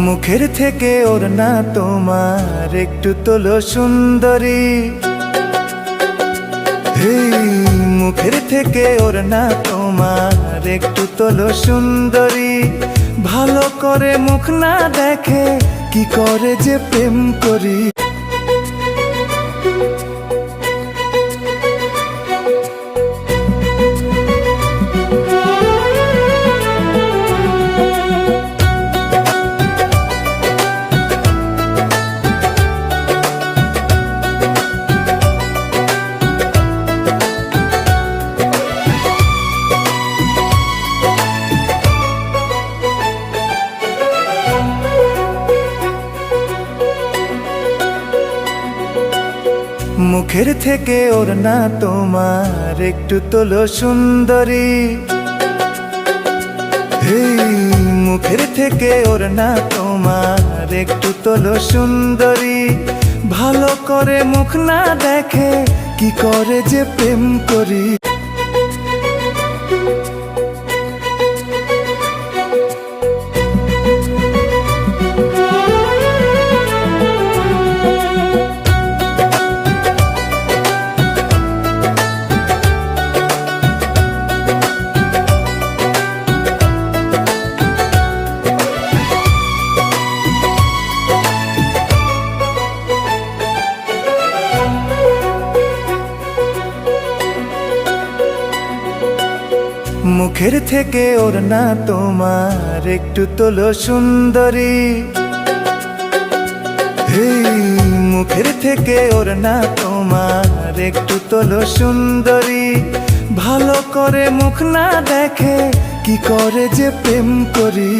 মুখের থেকে ওর না তোমার একটু তোলো সুন্দরী। মুখের থেকে ওর না তোমার একটু তোলো সুন্দরী। ভালো করে মুখ না দেখে কি করে যে প্রেম করি। মুখের থেকে ওর না তোমার একটু তোলো সুন্দরী। মুখের থেকে ওর না তোমার একটু তোলো সুন্দরী। ভালো করে মুখ না দেখে কি করে যে প্রেম করি। মুখের থেকে ওর না তোমার একটু তোলো সুন্দরী। মুখের থেকে ওর না তোমার একটু তোলো সুন্দরী। ভালো করে মুখ না দেখে কি করে যে প্রেম করি।